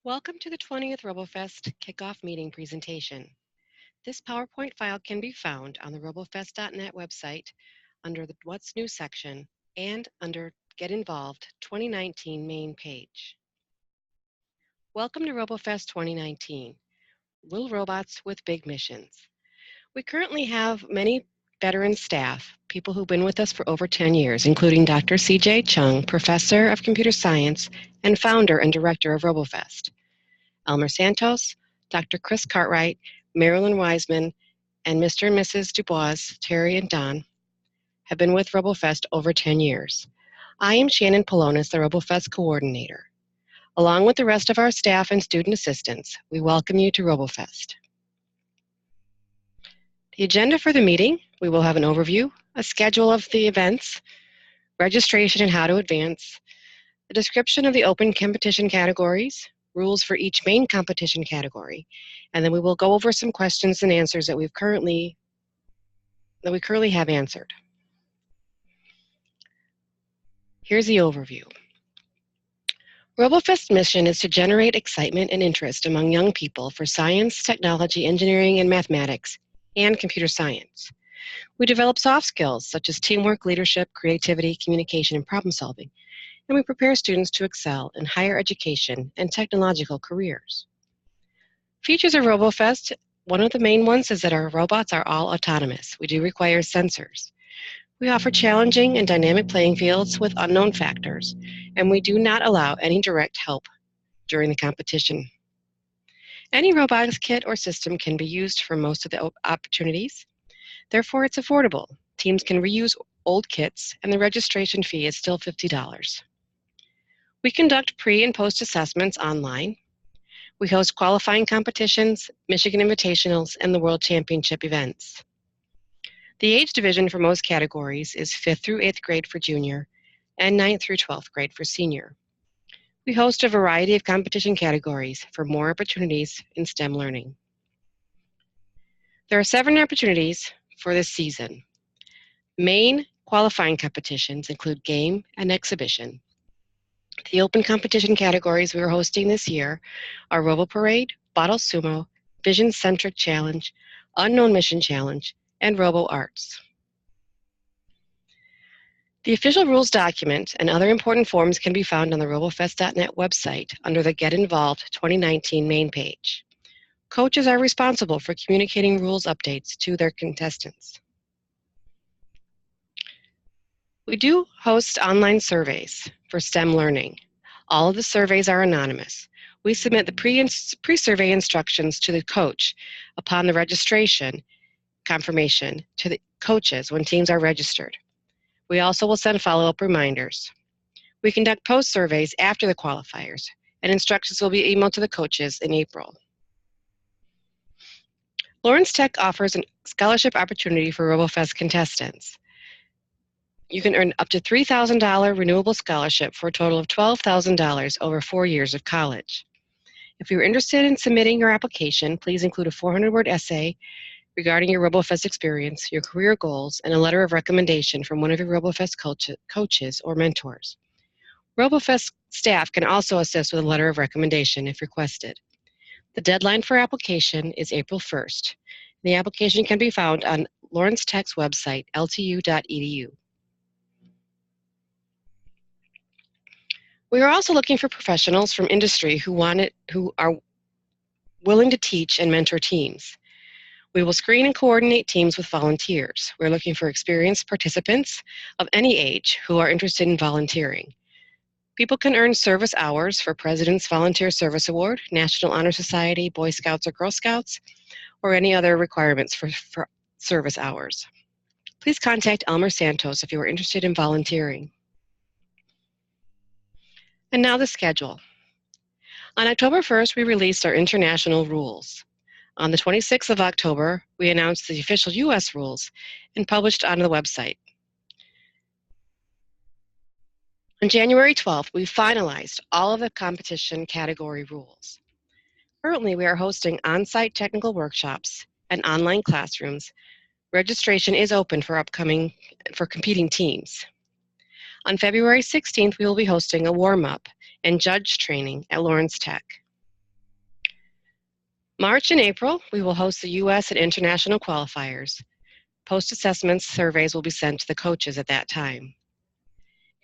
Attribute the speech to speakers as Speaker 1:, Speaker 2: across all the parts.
Speaker 1: Welcome to the 20th RoboFest Kickoff meeting presentation. This PowerPoint file can be found on the robofest.net website under the What's New section and under Get Involved 2019 main page. Welcome to RoboFest 2019, Little Robots with Big Missions. We currently have many veteran staff, people who've been with us for over 10 years, including Dr. C.J. Chung, Professor of Computer Science and Founder and Director of RoboFest. Elmer Santos, Dr. Chris Cartwright, Marilyn Wiseman, and Mr. and Mrs. Dubois, Terry and Don, have been with RoboFest over 10 years. I am Shannon Polonis, the RoboFest coordinator. Along with the rest of our staff and student assistants, we welcome you to RoboFest. The agenda for the meeting: we will have an overview, a schedule of the events, registration and how to advance, a description of the open competition categories, rules for each main competition category, and then we will go over some questions and answers that we currently have answered. Here's the overview. RoboFest's mission is to generate excitement and interest among young people for science, technology, engineering, and mathematics, and computer science. We develop soft skills such as teamwork, leadership, creativity, communication, and problem solving, and we prepare students to excel in higher education and technological careers. Features of RoboFest: one of the main ones is that our robots are all autonomous. We do require sensors. We offer challenging and dynamic playing fields with unknown factors, and we do not allow any direct help during the competition. Any robotics kit or system can be used for most of the opportunities. Therefore, it's affordable. Teams can reuse old kits, and the registration fee is still $50. We conduct pre- and post-assessments online. We host qualifying competitions, Michigan Invitationals, and the World Championship events. The age division for most categories is 5th through 8th grade for junior and 9th through 12th grade for senior. We host a variety of competition categories for more opportunities in STEM learning. There are 7 opportunities for this season. Main qualifying competitions include game and exhibition. The open competition categories we are hosting this year are Robo Parade, BottleSumo, Vision Centric Challenge, Unknown Mission Challenge, and RoboArts. The official rules document and other important forms can be found on the robofest.net website under the Get Involved 2019 main page. Coaches are responsible for communicating rules updates to their contestants. We do host online surveys for STEM learning. All of the surveys are anonymous. We submit the pre-survey instructions to the coach upon the registration confirmation to the coaches when teams are registered. We also will send follow-up reminders. We conduct post-surveys after the qualifiers, and instructions will be emailed to the coaches in April. Lawrence Tech offers a scholarship opportunity for RoboFest contestants. You can earn up to $3,000 renewable scholarship for a total of $12,000 over 4 years of college. If you're interested in submitting your application, please include a 400-word essay regarding your RoboFest experience, your career goals, and a letter of recommendation from one of your RoboFest coaches or mentors. RoboFest staff can also assist with a letter of recommendation if requested. The deadline for application is April 1st. The application can be found on Lawrence Tech's website, ltu.edu. We are also looking for professionals from industry who are willing to teach and mentor teams. We will screen and coordinate teams with volunteers. We're looking for experienced participants of any age who are interested in volunteering. People can earn service hours for President's Volunteer Service Award, National Honor Society, Boy Scouts or Girl Scouts, or any other requirements for service hours. Please contact Elmer Santos if you are interested in volunteering. And now the schedule. On October 1st, we released our international rules. On the 26th of October, we announced the official U.S. rules and published on the website. On January 12th, we finalized all of the competition category rules. Currently, we are hosting on-site technical workshops and online classrooms. Registration is open for competing teams. On February 16th, we will be hosting a warm-up and judge training at Lawrence Tech. March and April, we will host the U.S. and international qualifiers. Post-assessment surveys will be sent to the coaches at that time.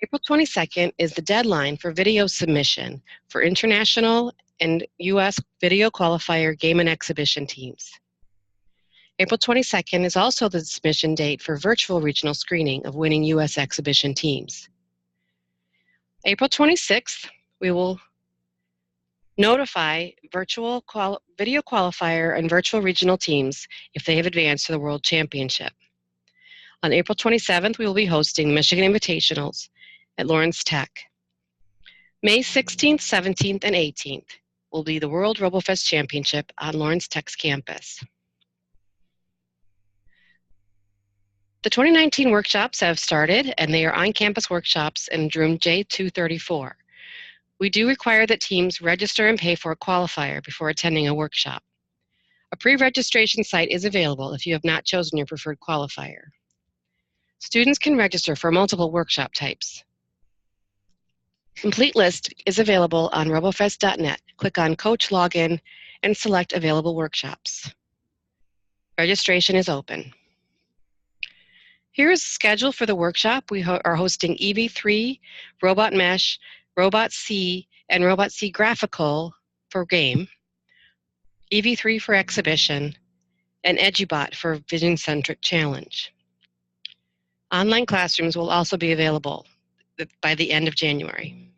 Speaker 1: April 22nd is the deadline for video submission for international and U.S. video qualifier game and exhibition teams. April 22nd is also the submission date for virtual regional screening of winning U.S. exhibition teams. April 26th, we will notify video qualifier and virtual regional teams if they have advanced to the World Championship. On April 27th, we will be hosting the Michigan Invitationals at Lawrence Tech. May 16th, 17th, and 18th will be the World Robofest Championship on Lawrence Tech's campus. The 2019 workshops have started, and they are on-campus workshops in room J234. We do require that teams register and pay for a qualifier before attending a workshop. A pre-registration site is available if you have not chosen your preferred qualifier. Students can register for multiple workshop types. Complete list is available on robofest.net. Click on Coach Login and select Available Workshops. Registration is open. Here is the schedule for the workshop. We are hosting EV3, Robot Mesh, Robot C, and Robot C Graphical for game, EV3 for exhibition, and EduBot for Vision-Centric Challenge. Online classrooms will also be available by the end of January.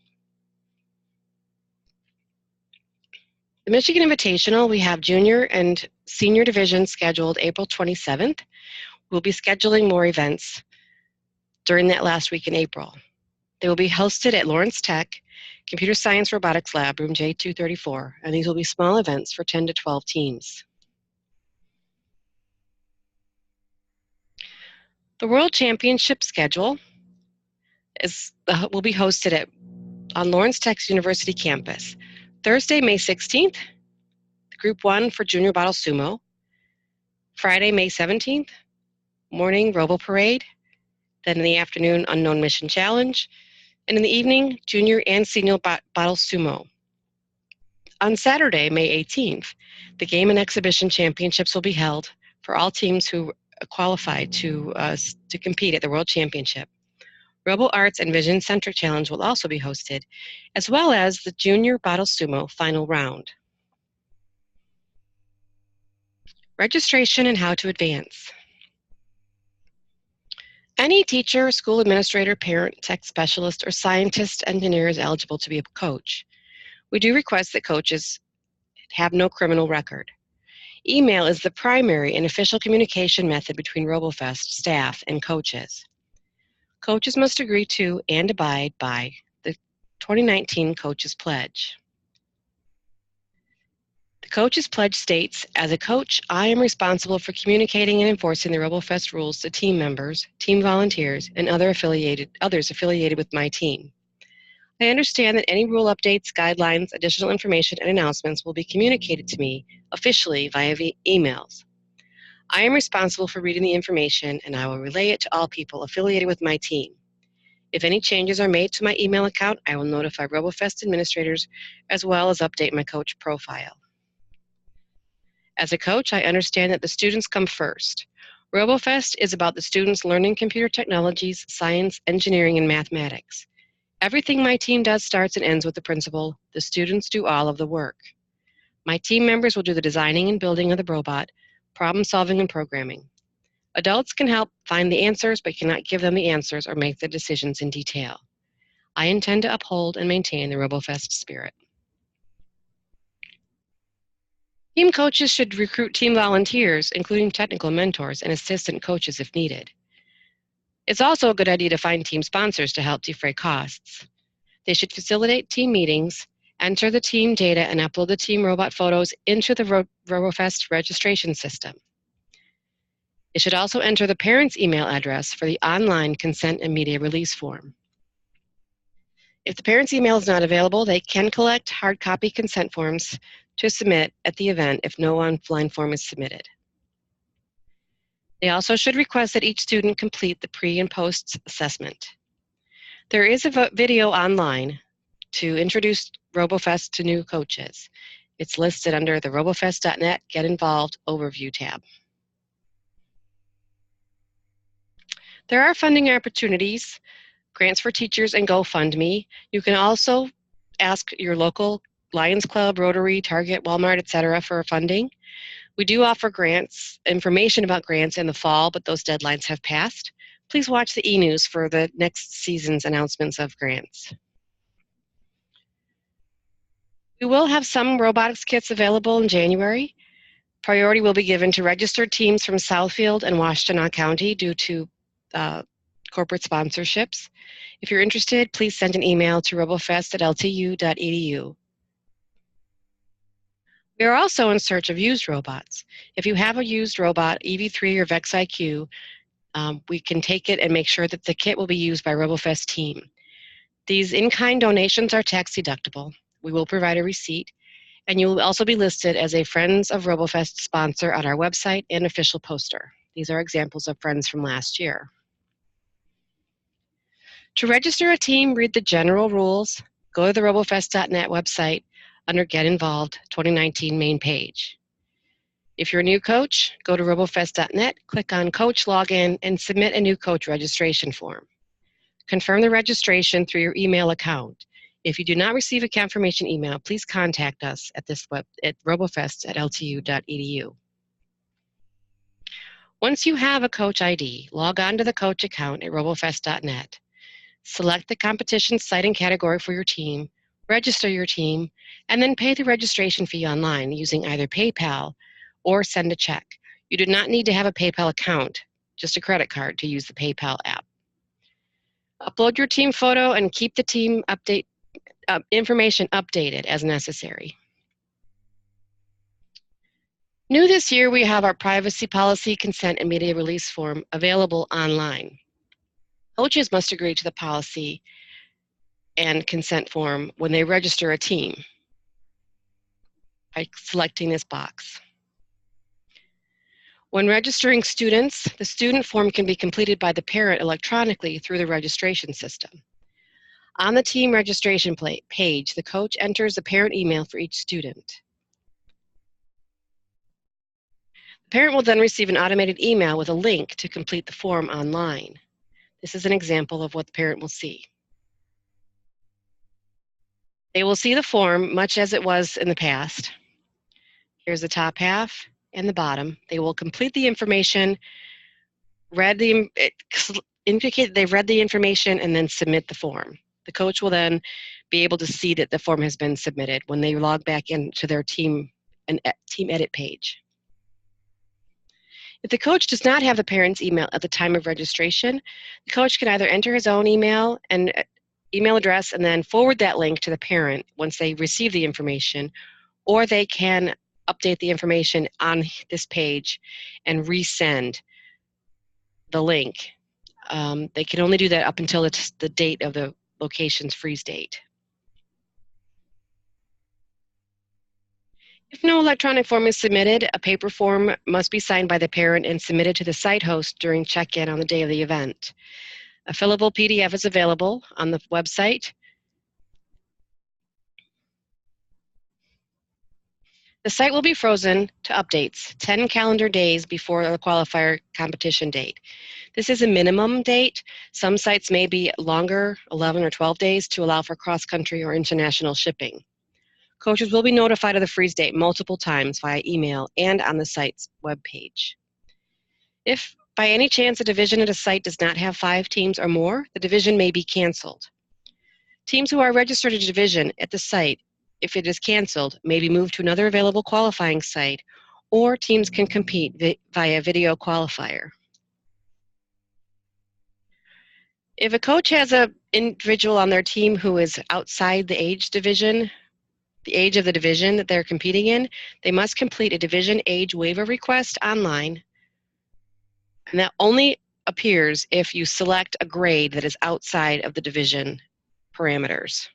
Speaker 1: The Michigan Invitational, we have junior and senior divisions scheduled April 27th. We'll be scheduling more events during that last week in April. They will be hosted at Lawrence Tech, Computer Science Robotics Lab, room J234, and these will be small events for 10 to 12 teams. The World Championship schedule will be hosted on Lawrence Tech's University campus. Thursday, May 16th, Group 1 for Junior BottleSumo. Friday, May 17th, morning Robo Parade. Then in the afternoon, Unknown Mission Challenge. And in the evening, Junior and Senior BottleSumo. On Saturday, May 18th, the Game and Exhibition Championships will be held for all teams who qualify to compete at the World Championship. RoboArts and Vision-Centric Challenge will also be hosted, as well as the Junior BottleSumo final round. Registration and how to advance. Any teacher, school administrator, parent, tech specialist, or scientist, engineer is eligible to be a coach. We do request that coaches have no criminal record. Email is the primary and official communication method between RoboFest staff and coaches. Coaches must agree to and abide by the 2019 Coaches Pledge. The Coaches Pledge states, as a coach, I am responsible for communicating and enforcing the RoboFest rules to team members, team volunteers, and others affiliated with my team. I understand that any rule updates, guidelines, additional information, and announcements will be communicated to me officially via emails. I am responsible for reading the information, and I will relay it to all people affiliated with my team. If any changes are made to my email account, I will notify RoboFest administrators as well as update my coach profile. As a coach, I understand that the students come first. RoboFest is about the students learning computer technologies, science, engineering, and mathematics. Everything my team does starts and ends with the principle, the students do all of the work. My team members will do the designing and building of the robot, problem solving and programming. Adults can help find the answers, but cannot give them the answers or make the decisions in detail. I intend to uphold and maintain the RoboFest spirit. Team coaches should recruit team volunteers, including technical mentors and assistant coaches if needed. It's also a good idea to find team sponsors to help defray costs. They should facilitate team meetings, enter the team data, and upload the team robot photos into the RoboFest registration system. It should also enter the parent's email address for the online consent and media release form. If the parent's email is not available, they can collect hard copy consent forms to submit at the event if no online form is submitted. They also should request that each student complete the pre and post assessment. There is a video online to introduce RoboFest to new coaches. It's listed under the robofest.net Get Involved Overview tab. There are funding opportunities, grants for teachers, and GoFundMe. You can also ask your local Lions Club, Rotary, Target, Walmart, etc. for funding. We do offer grants, information about grants in the fall, but those deadlines have passed. Please watch the e-news for the next season's announcements of grants. We will have some robotics kits available in January. Priority will be given to registered teams from Southfield and Washtenaw County due to corporate sponsorships. If you're interested, please send an email to robofest@ltu.edu. We are also in search of used robots. If you have a used robot, EV3 or VEX IQ, we can take it and make sure that the kit will be used by RoboFest team. These in-kind donations are tax deductible. We will provide a receipt, and you will also be listed as a Friends of RoboFest sponsor on our website and official poster. These are examples of friends from last year. To register a team, read the general rules, go to the robofest.net website under Get Involved 2019 main page. If you're a new coach, go to robofest.net, click on Coach Login, and submit a new coach registration form. Confirm the registration through your email account. If you do not receive a confirmation email, please contact us at robofest@ltu.edu. Once you have a coach ID, log on to the coach account at robofest.net. Select the competition site and category for your team, register your team, and then pay the registration fee online using either PayPal or send a check. You do not need to have a PayPal account, just a credit card to use the PayPal app. Upload your team photo and keep the team information updated as necessary. New this year, we have our privacy policy, consent, and media release form available online. Coaches must agree to the policy and consent form when they register a team by selecting this box. When registering students, the student form can be completed by the parent electronically through the registration system. On the team registration page, the coach enters the parent email for each student. The parent will then receive an automated email with a link to complete the form online. This is an example of what the parent will see. They will see the form much as it was in the past. Here's the top half and the bottom. They will complete the information, indicate they've read the information, and then submit the form. The coach will then be able to see that the form has been submitted when they log back into their team edit page. If the coach does not have the parent's email at the time of registration, the coach can either enter his own email address and then forward that link to the parent once they receive the information, or they can update the information on this page and resend the link. They can only do that up until it's the date of the location's freeze date. If no electronic form is submitted, a paper form must be signed by the parent and submitted to the site host during check-in on the day of the event. A fillable PDF is available on the website. The site will be frozen to updates 10 calendar days before the qualifier competition date. This is a minimum date. Some sites may be longer, 11 or 12 days, to allow for cross-country or international shipping. Coaches will be notified of the freeze date multiple times via email and on the site's webpage. If by any chance a division at a site does not have 5 teams or more, the division may be canceled. Teams who are registered at a division at the site, if it is canceled, may be moved to another available qualifying site, or teams can compete via video qualifier. If a coach has an individual on their team who is outside the age of the division that they're competing in, they must complete a division age waiver request online, and that only appears if you select a grade that is outside of the division parameters.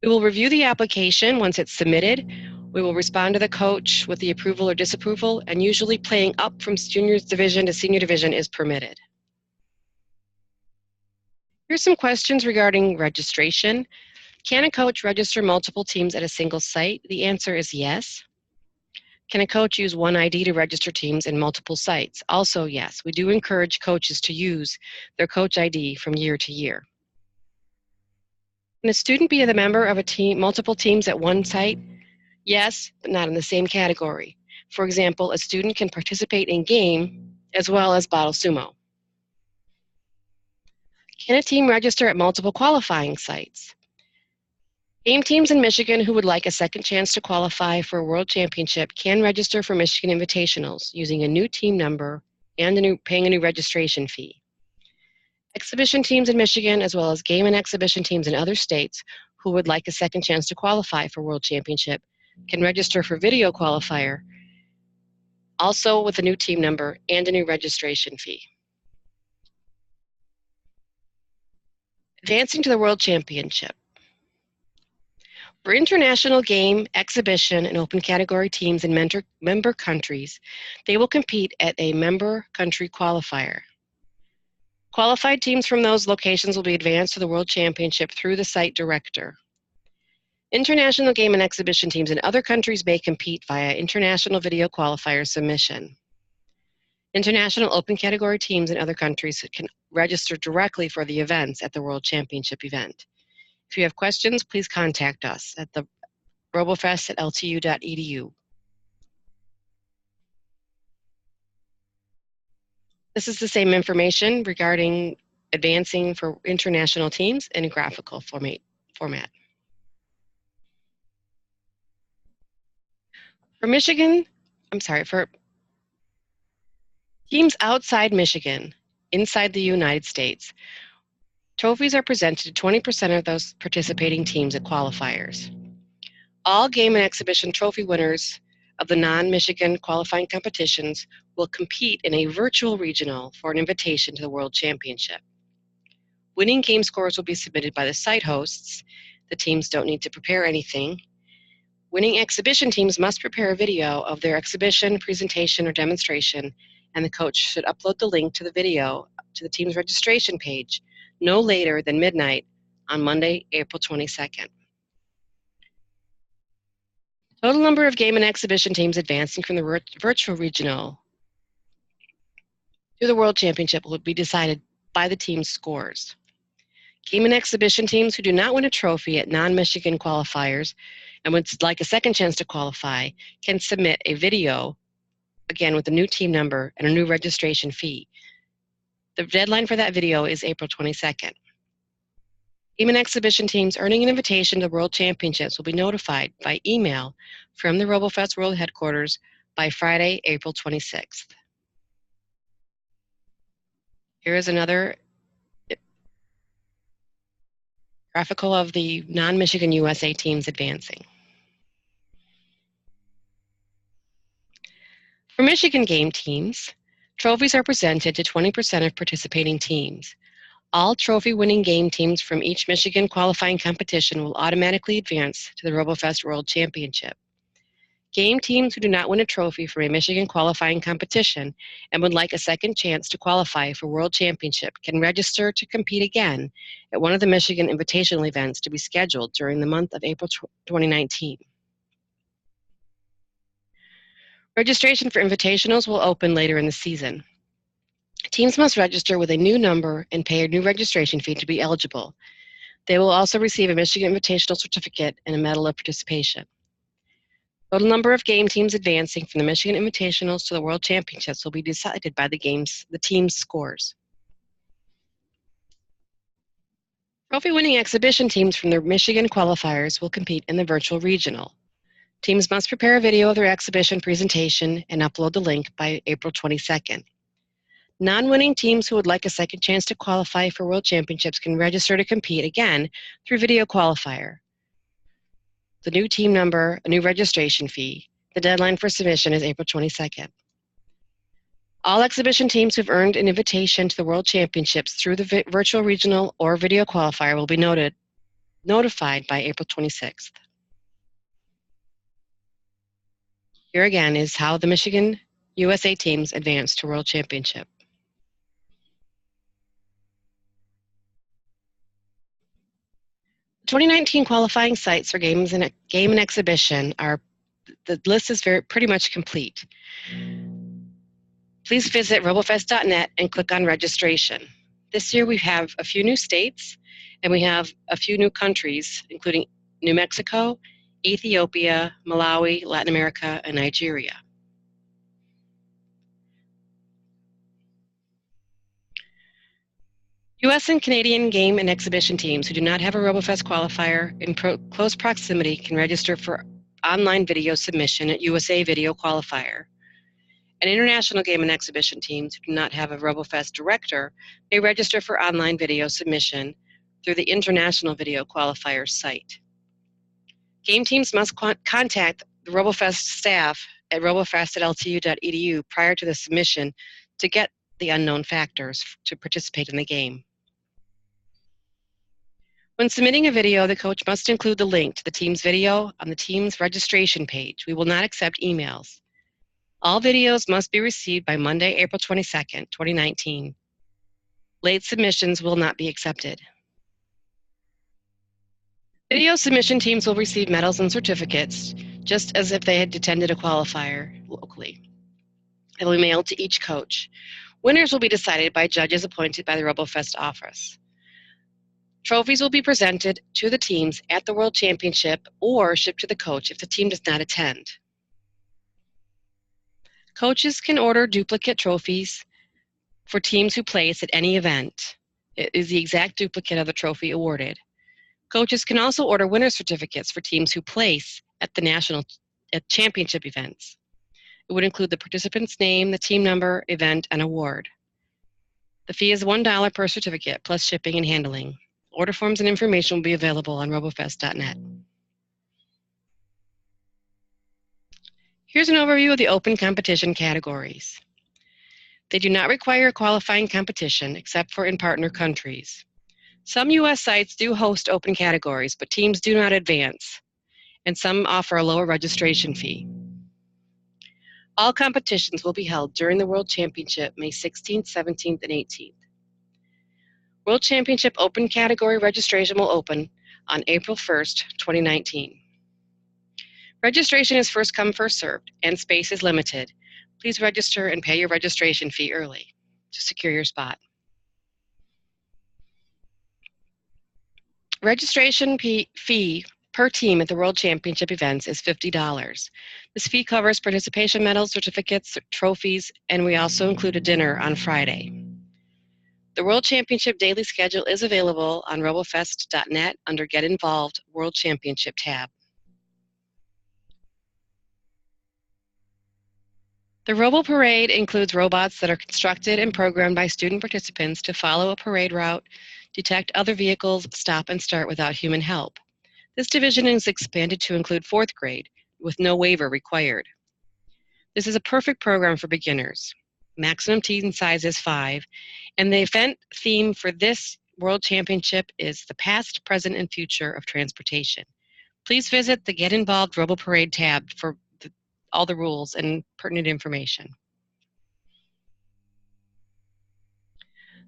Speaker 1: We will review the application once it's submitted. We will respond to the coach with the approval or disapproval, and usually playing up from juniors division to senior division is permitted. Here's some questions regarding registration. Can a coach register multiple teams at a single site? The answer is yes. Can a coach use one ID to register teams in multiple sites? Also yes. We do encourage coaches to use their coach ID from year to year. Can a student be the member of a team, multiple teams at one site? Yes, but not in the same category. For example, a student can participate in game as well as BottleSumo. Can a team register at multiple qualifying sites? Game teams in Michigan who would like a second chance to qualify for a World Championship can register for Michigan Invitationals using a new team number and paying a new registration fee. Exhibition teams in Michigan, as well as game and exhibition teams in other states who would like a second chance to qualify for World Championship, can register for Video Qualifier, also with a new team number and a new registration fee. Advancing to the World Championship. For international game, exhibition, and open category teams in member countries, they will compete at a member country qualifier. Qualified teams from those locations will be advanced to the World Championship through the site director. International game and exhibition teams in other countries may compete via international video qualifier submission. International open category teams in other countries can register directly for the events at the World Championship event. If you have questions, please contact us at the robofest@ltu.edu. This is the same information regarding advancing for international teams in a graphical format. For teams outside Michigan, inside the United States, trophies are presented to 20% of those participating teams at qualifiers. All game and exhibition trophy winners of the non-Michigan qualifying competitions will compete in a virtual regional for an invitation to the World Championship. Winning game scores will be submitted by the site hosts. The teams don't need to prepare anything. Winning exhibition teams must prepare a video of their exhibition, presentation, or demonstration, and the coach should upload the link to the video to the team's registration page no later than midnight on Monday, April 22nd. Total number of game and exhibition teams advancing from the virtual regional to the World Championship will be decided by the team's scores. Game and exhibition teams who do not win a trophy at non-Michigan qualifiers and would like a second chance to qualify can submit a video, again with a new team number and a new registration fee. The deadline for that video is April 22nd. Game and exhibition teams earning an invitation to World Championships will be notified by email from the RoboFest World Headquarters by Friday, April 26th. Here is another graphical of the non-Michigan USA teams advancing. For Michigan game teams, trophies are presented to 20% of participating teams. All trophy-winning game teams from each Michigan qualifying competition will automatically advance to the RoboFest World Championship. Game teams who do not win a trophy from a Michigan qualifying competition and would like a second chance to qualify for World Championship can register to compete again at one of the Michigan Invitational events to be scheduled during the month of April 2019. Registration for Invitationals will open later in the season. Teams must register with a new number and pay a new registration fee to be eligible. They will also receive a Michigan Invitational certificate and a medal of participation. Total number of game teams advancing from the Michigan Invitationals to the World Championships will be decided by the team's scores. Trophy-winning exhibition teams from the Michigan qualifiers will compete in the virtual regional. Teams must prepare a video of their exhibition presentation and upload the link by April 22nd. Non-winning teams who would like a second chance to qualify for World Championships can register to compete again through Video Qualifier. The new team number, a new registration fee. The deadline for submission is April 22nd. All exhibition teams who've earned an invitation to the World Championships through the virtual regional or Video Qualifier will be notified by April 26th. Here again is how the Michigan USA teams advanced to World Championship. 2019 qualifying sites for games and game and exhibition are, the list is pretty much complete. Please visit robofest.net and click on registration. This year we have a few new states and we have a few new countries, including New Mexico, Ethiopia, Malawi, Latin America, and Nigeria. U.S. and Canadian game and exhibition teams who do not have a RoboFest qualifier in close proximity can register for online video submission at USA Video Qualifier. And international game and exhibition teams who do not have a RoboFest director may register for online video submission through the International Video Qualifier site. Game teams must contact the RoboFest staff at robofest@ltu.edu prior to the submission to get the unknown factors to participate in the game. When submitting a video, the coach must include the link to the team's video on the team's registration page. We will not accept emails. All videos must be received by Monday, April 22nd, 2019. Late submissions will not be accepted. Video submission teams will receive medals and certificates, just as if they had attended a qualifier locally. They will be mailed to each coach. Winners will be decided by judges appointed by the RoboFest office. Trophies will be presented to the teams at the World Championship or shipped to the coach if the team does not attend. Coaches can order duplicate trophies for teams who place at any event. It is the exact duplicate of the trophy awarded. Coaches can also order winner certificates for teams who place at the championship events. It would include the participant's name, the team number, event, and award. The fee is $1 per certificate plus shipping and handling. Order forms and information will be available on robofest.net. Here's an overview of the open competition categories. They do not require a qualifying competition except for in partner countries. Some U.S. sites do host open categories, but teams do not advance, and some offer a lower registration fee. All competitions will be held during the World Championship, May 16th, 17th, and 18th. World Championship open category registration will open on April 1st, 2019. Registration is first come, first served, and space is limited. Please register and pay your registration fee early to secure your spot. Registration fee per team at the World Championship events is $50. This fee covers participation medals, certificates, trophies, and we also include a dinner on Friday. The World Championship daily schedule is available on robofest.net under Get Involved World Championship tab. The Robo Parade includes robots that are constructed and programmed by student participants to follow a parade route, detect other vehicles, stop and start without human help. This division is expanded to include 4th grade, with no waiver required. This is a perfect program for beginners. Maximum team size is 5, and the event theme for this World Championship is the past, present, and future of transportation. Please visit the Get Involved Robo Parade tab for all the rules and pertinent information.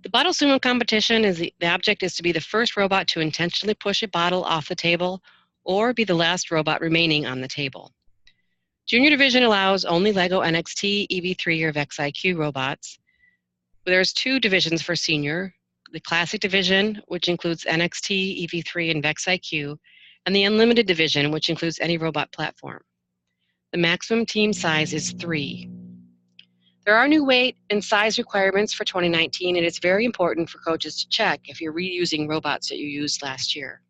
Speaker 1: The BottleSumo competition the object is to be the first robot to intentionally push a bottle off the table or be the last robot remaining on the table. Junior division allows only LEGO NXT, EV3, or VexIQ robots. There's 2 divisions for senior, the Classic division, which includes NXT, EV3, and VexIQ, and the Unlimited division, which includes any robot platform. The maximum team size is 3. There are new weight and size requirements for 2019, and it's very important for coaches to check if you're reusing robots that you used last year.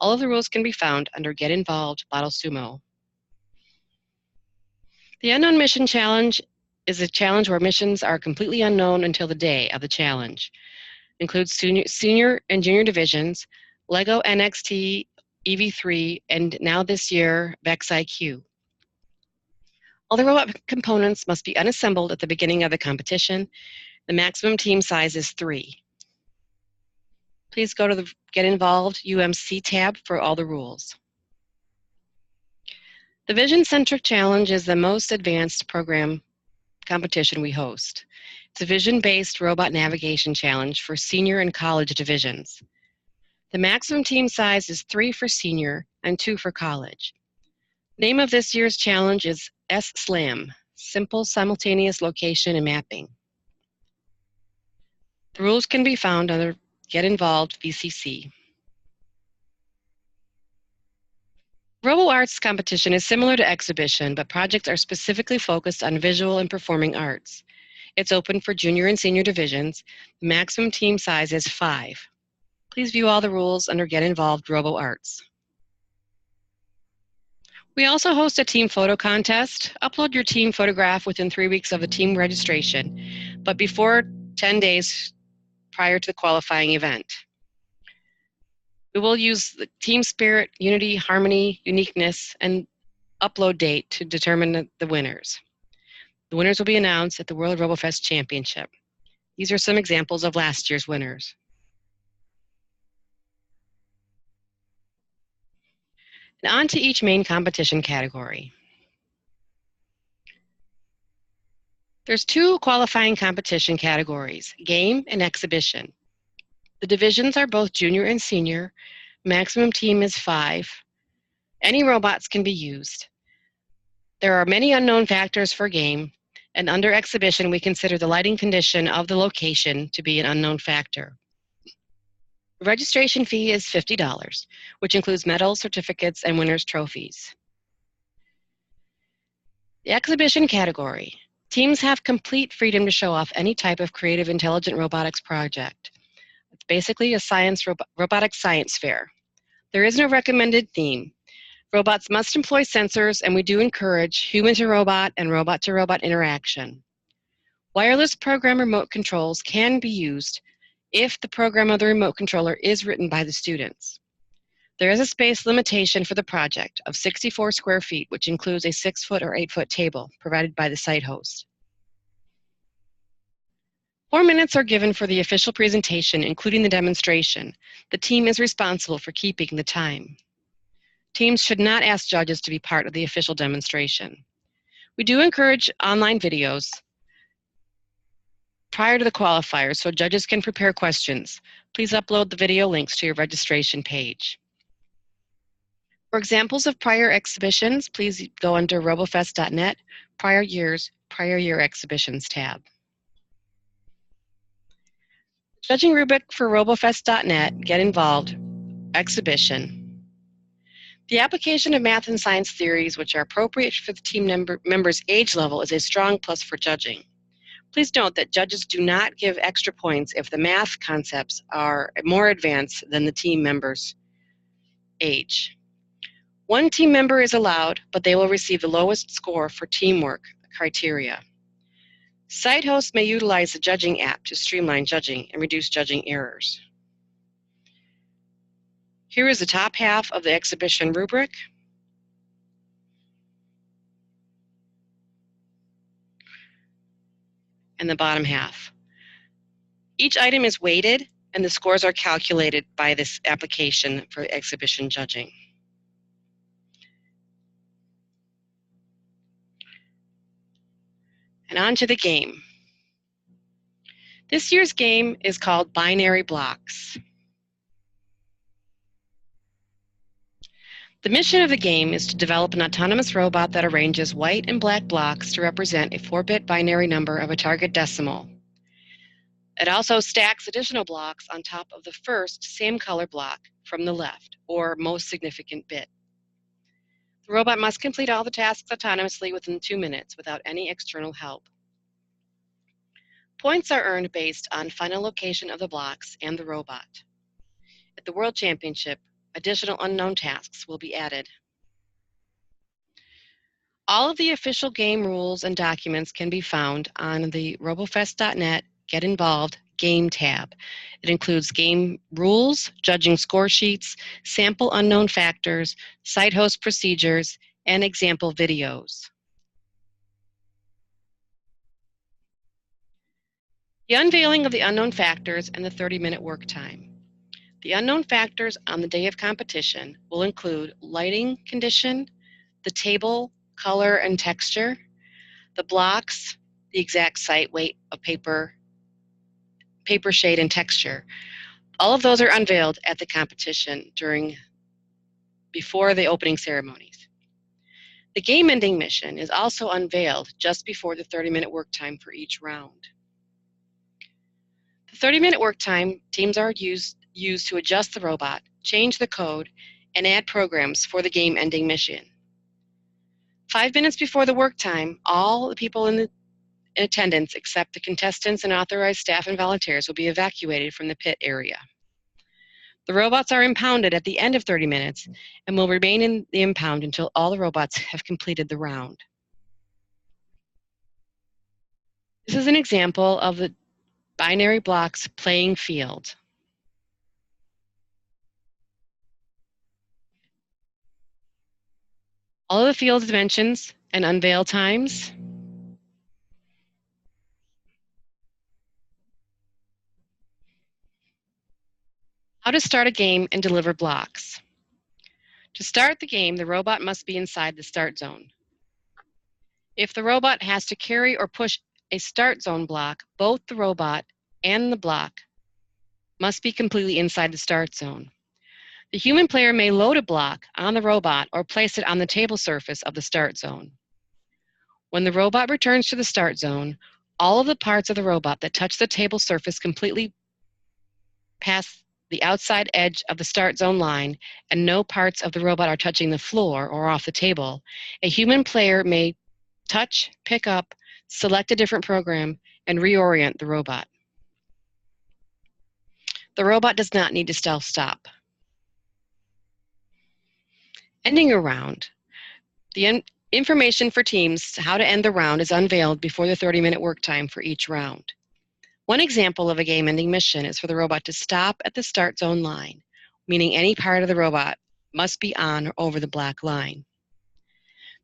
Speaker 1: All of the rules can be found under Get Involved BottleSumo. The Unknown Mission Challenge is a challenge where missions are completely unknown until the day of the challenge. It includes senior and junior divisions, LEGO NXT, EV3, and now this year, VexIQ. All the robot components must be unassembled at the beginning of the competition. The maximum team size is 3. Please go to the Get Involved UMC tab for all the rules. The Vision Centric Challenge is the most advanced program competition we host. It's a vision-based robot navigation challenge for senior and college divisions. The maximum team size is 3 for senior and 2 for college. Name of this year's challenge is SLAM, Simple Simultaneous Location and Mapping. The rules can be found under Get Involved VCC. RoboArts competition is similar to exhibition, but projects are specifically focused on visual and performing arts. It's open for junior and senior divisions. The maximum team size is 5. Please view all the rules under Get Involved RoboArts. We also host a team photo contest. Upload your team photograph within 3 weeks of the team registration, but before 10 days prior to the qualifying event. We will use the team spirit, unity, harmony, uniqueness, and upload date to determine the winners. The winners will be announced at the World Robofest Championship. These are some examples of last year's winners. And on to each main competition category. There's 2 qualifying competition categories, game and exhibition. The divisions are both junior and senior. Maximum team is 5. Any robots can be used. There are many unknown factors for game, and under exhibition, we consider the lighting condition of the location to be an unknown factor. The registration fee is $50, which includes medals, certificates, and winners' trophies. The exhibition category. Teams have complete freedom to show off any type of creative intelligent robotics project. It's basically a robotic science fair. There is no recommended theme. Robots must employ sensors, and we do encourage human-to-robot and robot-to-robot interaction. Wireless program remote controls can be used if the program of the remote controller is written by the students. There is a space limitation for the project of 64 square feet, which includes a 6-foot or 8-foot table provided by the site host. 4 minutes are given for the official presentation, including the demonstration. The team is responsible for keeping the time. Teams should not ask judges to be part of the official demonstration. We do encourage online videos prior to the qualifiers so judges can prepare questions. Please upload the video links to your registration page. For examples of prior exhibitions, please go under robofest.net, prior year exhibitions tab. Judging rubric for robofest.net, Get Involved, exhibition. The application of math and science theories which are appropriate for the team member's age level is a strong plus for judging. Please note that judges do not give extra points if the math concepts are more advanced than the team member's age. 1 team member is allowed, but they will receive the lowest score for teamwork criteria. Site hosts may utilize the judging app to streamline judging and reduce judging errors. Here is the top half of the exhibition rubric. And the bottom half. Each item is weighted, and the scores are calculated by this application for exhibition judging. And on to the game. This year's game is called Binary Blocks. The mission of the game is to develop an autonomous robot that arranges white and black blocks to represent a 4-bit binary number of a target decimal. It also stacks additional blocks on top of the first same color block from the left, or most significant bit. The robot must complete all the tasks autonomously within 2 minutes without any external help. Points are earned based on final location of the blocks and the robot. At the World Championship, additional unknown tasks will be added. All of the official game rules and documents can be found on the robofest.net Get Involved Game tab. It includes game rules, judging score sheets, sample unknown factors, site host procedures, and example videos. The unveiling of the unknown factors and the 30-minute work time. The unknown factors on the day of competition will include lighting condition, the table, color and texture, the blocks, the exact site weight of paper shade and texture. All of those are unveiled at the competition before the opening ceremonies. The game-ending mission is also unveiled just before the 30-minute work time for each round. The 30-minute work time, teams are used to adjust the robot, change the code, and add programs for the game-ending mission. 5 minutes before the work time, all the people in attendance except the contestants and authorized staff and volunteers will be evacuated from the pit area. The robots are impounded at the end of 30 minutes and will remain in the impound until all the robots have completed the round. This is an example of the binary blocks playing field. All of the field dimensions and unveil times. How to start a game and deliver blocks. To start the game, the robot must be inside the start zone. If the robot has to carry or push a start zone block, both the robot and the block must be completely inside the start zone. The human player may load a block on the robot or place it on the table surface of the start zone. When the robot returns to the start zone, all of the parts of the robot that touch the table surface completely pass the outside edge of the start zone line, and no parts of the robot are touching the floor or off the table. A human player may touch, pick up, select a different program, and reorient the robot. The robot does not need to stealth stop. Ending a round. The information for teams how to end the round is unveiled before the 30-minute work time for each round. One example of a game-ending mission is for the robot to stop at the start zone line, meaning any part of the robot must be on or over the black line.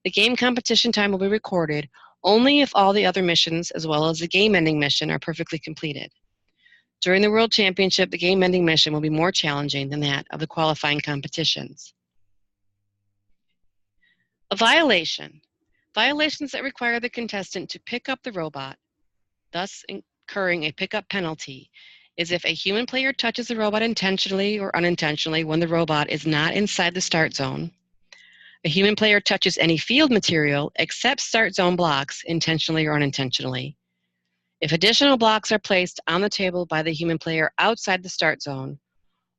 Speaker 1: The game competition time will be recorded only if all the other missions, as well as the game-ending mission, are perfectly completed. During the World Championship, the game-ending mission will be more challenging than that of the qualifying competitions. A violation. Violations that require the contestant to pick up the robot, thus incurring a pickup penalty, is if a human player touches the robot intentionally or unintentionally when the robot is not inside the start zone. A human player touches any field material except start zone blocks intentionally or unintentionally. If additional blocks are placed on the table by the human player outside the start zone,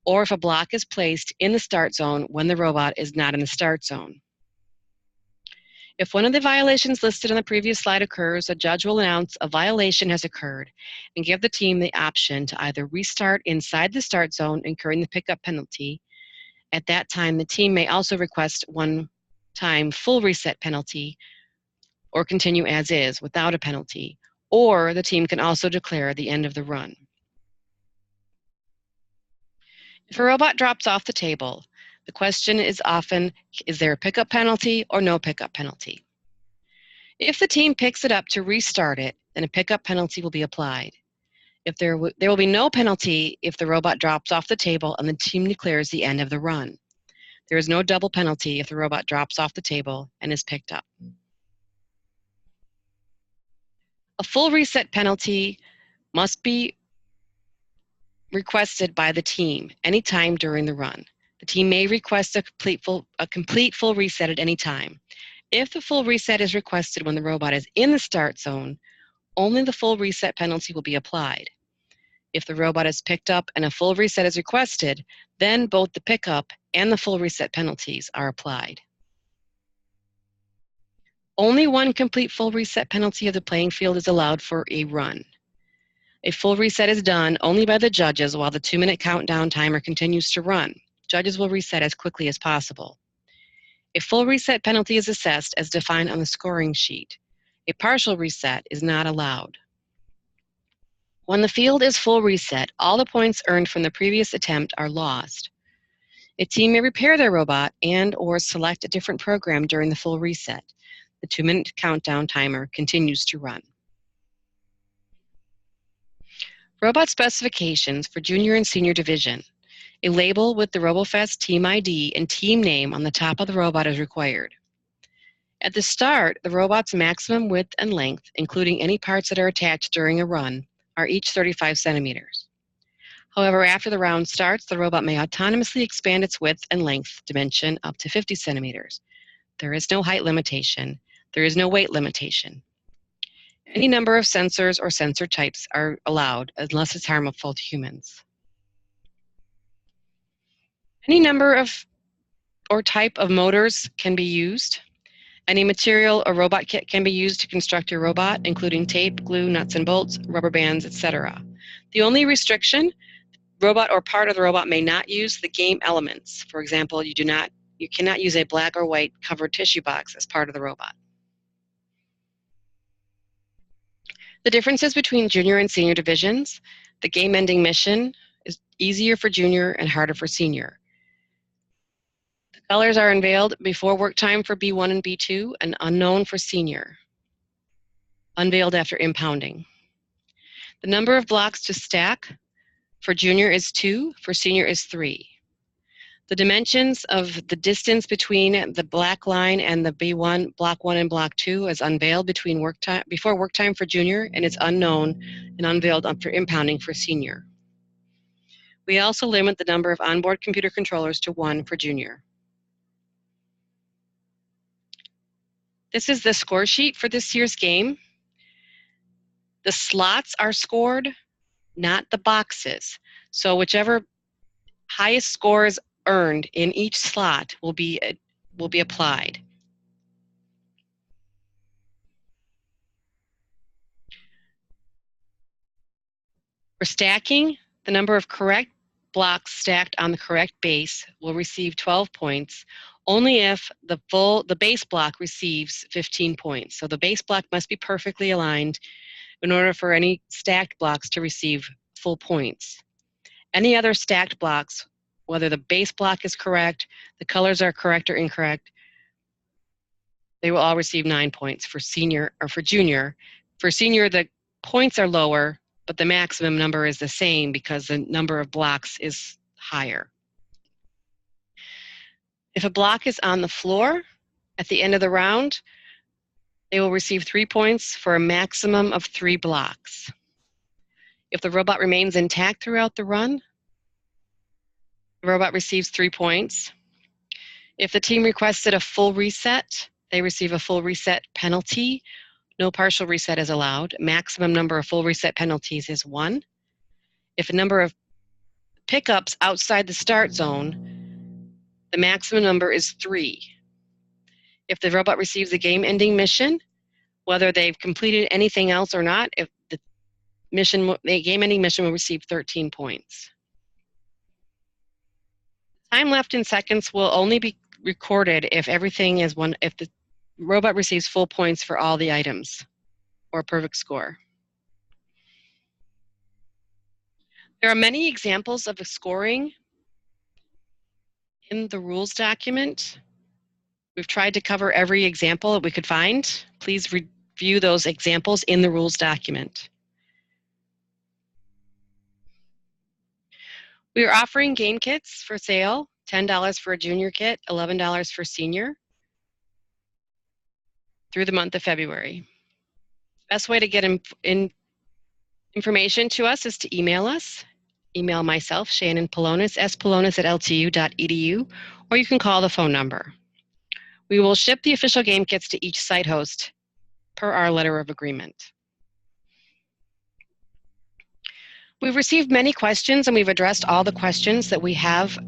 Speaker 1: or if a block is placed in the start zone when the robot is not in the start zone. If one of the violations listed on the previous slide occurs, a judge will announce a violation has occurred and give the team the option to either restart inside the start zone, incurring the pickup penalty. At that time, the team may also request one-time full reset penalty or continue as is without a penalty, or the team can also declare the end of the run. If a robot drops off the table, the question is often, is there a pickup penalty or no pickup penalty? If the team picks it up to restart it, then a pickup penalty will be applied. There will be no penalty if the robot drops off the table and the team declares the end of the run. There is no double penalty if the robot drops off the table and is picked up. A full reset penalty must be requested by the team anytime during the run. The team may request a complete full reset at any time. If the full reset is requested when the robot is in the start zone, only the full reset penalty will be applied. If the robot is picked up and a full reset is requested, then both the pickup and the full reset penalties are applied. Only one complete full reset penalty of the playing field is allowed for a run. A full reset is done only by the judges while the 2-minute countdown timer continues to run. Judges will reset as quickly as possible. A full reset penalty is assessed as defined on the scoring sheet. A partial reset is not allowed. When the field is full reset, all the points earned from the previous attempt are lost. A team may repair their robot and/or select a different program during the full reset. The 2-minute countdown timer continues to run. Robot specifications for junior and senior division. A label with the RoboFest team ID and team name on the top of the robot is required. At the start, the robot's maximum width and length, including any parts that are attached during a run, are each 35 centimeters. However, after the round starts, the robot may autonomously expand its width and length dimension up to 50 centimeters. There is no height limitation. There is no weight limitation. Any number of sensors or sensor types are allowed unless it's harmful to humans. Any number of or type of motors can be used. Any material or robot kit can be used to construct your robot, including tape, glue, nuts and bolts, rubber bands, etc. The only restriction, robot or part of the robot may not use the game elements. For example, you cannot use a black or white covered tissue box as part of the robot. The differences between junior and senior divisions. The game ending mission is easier for junior and harder for senior. The colors are unveiled before work time for B1 and B2 and unknown for senior. Unveiled after impounding. The number of blocks to stack for junior is 2, for senior is 3. The dimensions of the distance between the black line and the B1, block 1 and block 2 is unveiled before work time for junior, and it's unknown and unveiled after impounding for senior. We also limit the number of onboard computer controllers to 1 for junior. This is the score sheet for this year's game. The slots are scored, not the boxes. So whichever highest scores earned in each slot will be applied. For stacking, the number of correct blocks stacked on the correct base will receive 12 points, only if the base block receives 15 points. So the base block must be perfectly aligned in order for any stacked blocks to receive full points. Any other stacked blocks, whether the base block is correct, the colors are correct or incorrect, they will all receive 9 points for senior or for junior. For senior, the points are lower, but the maximum number is the same because the number of blocks is higher. If a block is on the floor at the end of the round, they will receive 3 points for a maximum of 3 blocks. If the robot remains intact throughout the run, the robot receives 3 points. If the team requested a full reset, they receive a full reset penalty. No partial reset is allowed. Maximum number of full reset penalties is 1. If a number of pickups outside the start zone, the maximum number is 3. If the robot receives a game-ending mission, whether they've completed anything else or not, if the game-ending mission will receive 13 points. Time left in seconds will only be recorded if if the robot receives full points for all the items or a perfect score. There are many examples of scoring in the rules document. We've tried to cover every example that we could find. Please review those examples in the rules document. We are offering game kits for sale, $10 for a junior kit, $11 for senior, through the month of February. Best way to get information to us is to email us. Email myself, Shannon Polonis, spolonis@ltu.edu, or you can call the phone number. We will ship the official game kits to each site host per our letter of agreement. We've received many questions and we've addressed all the questions that we have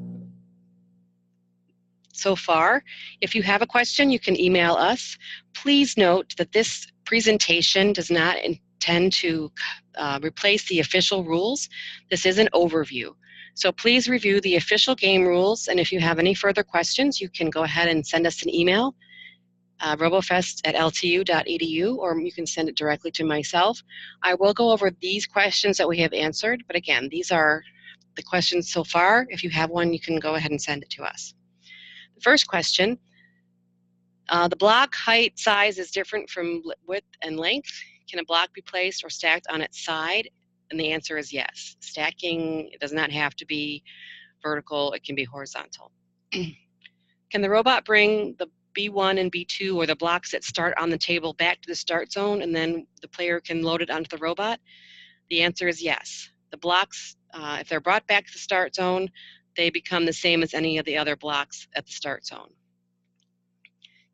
Speaker 1: so far. If you have a question, you can email us. Please note that this presentation does not intend to replace the official rules. This is an overview. So please review the official game rules, and if you have any further questions, you can go ahead and send us an email, robofest@ltu.edu, or you can send it directly to myself. I will go over these questions that we have answered, but again, these are the questions so far. If you have one, you can go ahead and send it to us. The first question, the block height size is different from width and length. Can a block be placed or stacked on its side? And the answer is yes. Stacking, it does not have to be vertical, it can be horizontal. Can the robot bring the B1 and B2 or the blocks that start on the table back to the start zone and then the player can load it onto the robot? The answer is yes. The blocks If they're brought back to the start zone, they become the same as any of the other blocks at the start zone.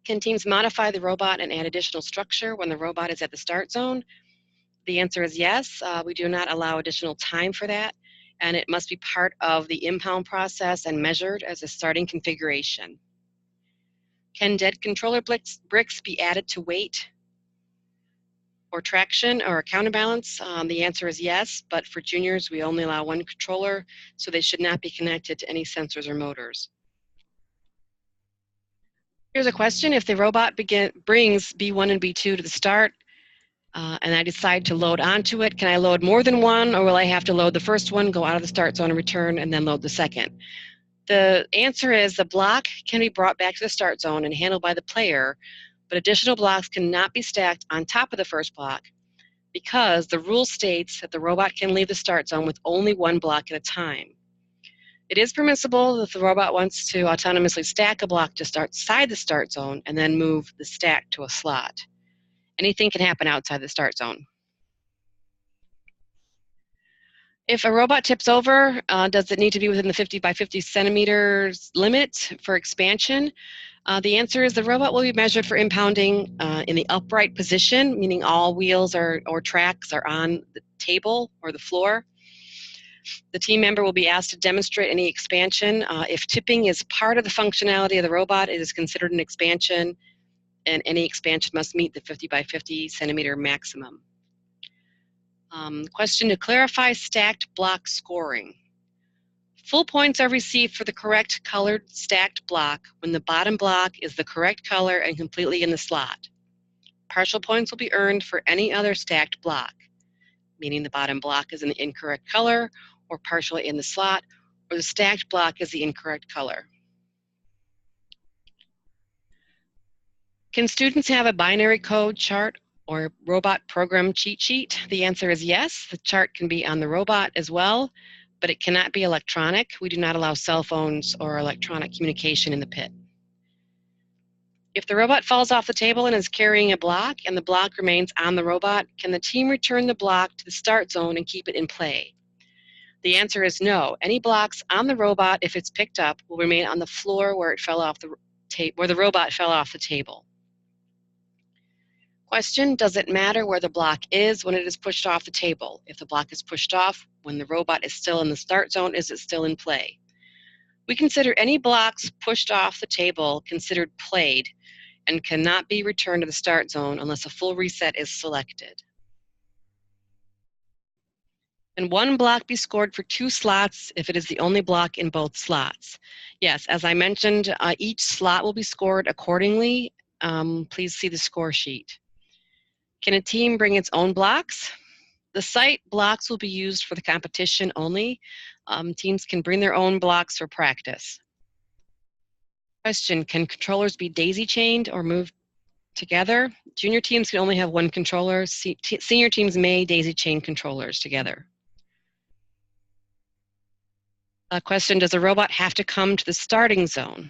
Speaker 1: Can teams modify the robot and add additional structure when the robot is at the start zone? The answer is yes. We do not allow additional time for that, and it must be part of the impound process and measured as a starting configuration. Can dead controller bricks be added to weight or traction or counterbalance? The answer is yes, but for juniors, we only allow one controller, so they should not be connected to any sensors or motors. Here's a question. If the robot brings B1 and B2 to the start, and I decide to load onto it, can I load more than one, or will I have to load the first one, go out of the start zone and return, and then load the second? The answer is the block can be brought back to the start zone and handled by the player, but additional blocks cannot be stacked on top of the first block because the rule states that the robot can leave the start zone with only one block at a time. It is permissible if the robot wants to autonomously stack a block just outside the start zone and then move the stack to a slot. Anything can happen outside the start zone. If a robot tips over, does it need to be within the 50 by 50 centimeters limit for expansion? The answer is the robot will be measured for impounding in the upright position, meaning all wheels or tracks are on the table or the floor. The team member will be asked to demonstrate any expansion. If tipping is part of the functionality of the robot, it is considered an expansion, and any expansion must meet the 50 by 50 centimeter maximum. Question to clarify stacked block scoring. Full points are received for the correct colored stacked block when the bottom block is the correct color and completely in the slot. Partial points will be earned for any other stacked block, meaning the bottom block is in the incorrect color or partially in the slot, or the stacked block is the incorrect color. Can students have a binary code chart or robot program cheat sheet? The answer is yes. The chart can be on the robot as well, but it cannot be electronic. We do not allow cell phones or electronic communication in the pit. If the robot falls off the table and is carrying a block and the block remains on the robot, can the team return the block to the start zone and keep it in play? The answer is no. Any blocks on the robot, if it's picked up, will remain on the floor where it fell off where the robot fell off the table. Question, does it matter where the block is when it is pushed off the table? If the block is pushed off when the robot is still in the start zone, is it still in play? We consider any blocks pushed off the table considered played and cannot be returned to the start zone unless a full reset is selected. Can one block be scored for 2 slots if it is the only block in both slots? Yes, as I mentioned, each slot will be scored accordingly. Please see the score sheet. Can a team bring its own blocks? The site blocks will be used for the competition only. Teams can bring their own blocks for practice. Question, can controllers be daisy chained or moved together? Junior teams can only have one controller. Senior teams may daisy chain controllers together. Question, does a robot have to come to the starting zone?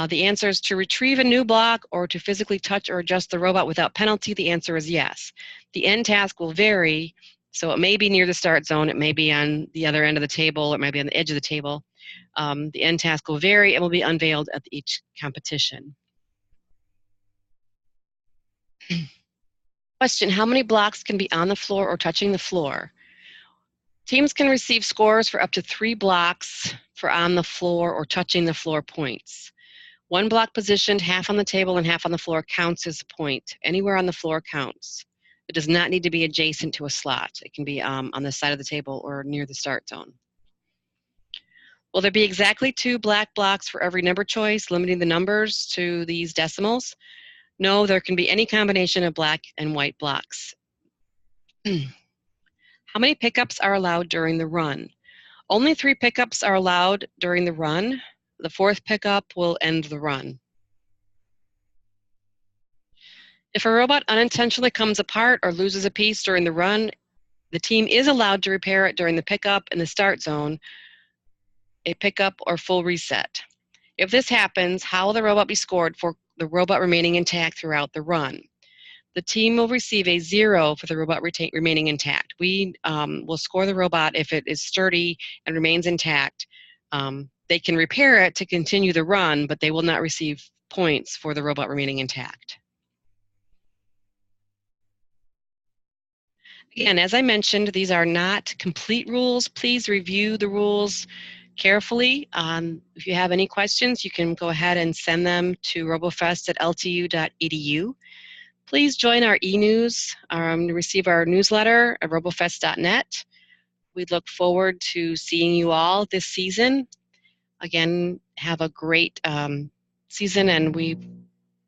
Speaker 1: The answer is to retrieve a new block or to physically touch or adjust the robot without penalty. The answer is yes. The end task will vary, so it may be near the start zone, it may be on the other end of the table, it might be on the edge of the table. The end task will vary and will be unveiled at each competition. Question, how many blocks can be on the floor or touching the floor? Teams can receive scores for up to 3 blocks for on the floor or touching the floor points. 1 block positioned half on the table and half on the floor counts as a point. Anywhere on the floor counts. It does not need to be adjacent to a slot. It can be on the side of the table or near the start zone. Will there be exactly 2 black blocks for every number choice, limiting the numbers to these decimals? No, there can be any combination of black and white blocks. How many pickups are allowed during the run? Only 3 pickups are allowed during the run. The 4th pickup will end the run. If a robot unintentionally comes apart or loses a piece during the run, the team is allowed to repair it during the pickup in the start zone, a pickup or full reset. If this happens, how will the robot be scored for the robot remaining intact throughout the run? the team will receive a 0 for the robot remaining intact. We will score the robot if it is sturdy and remains intact. They can repair it to continue the run, but they will not receive points for the robot remaining intact. Again, as I mentioned, these are not complete rules. Please review the rules carefully. If you have any questions, you can go ahead and send them to robofest@ltu.edu. Please join our e-news to receive our newsletter at robofest.net. We look forward to seeing you all this season. Again, have a great season, and we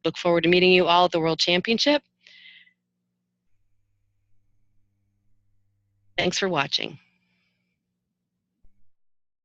Speaker 1: look forward to meeting you all at the World Championship. Thanks for watching.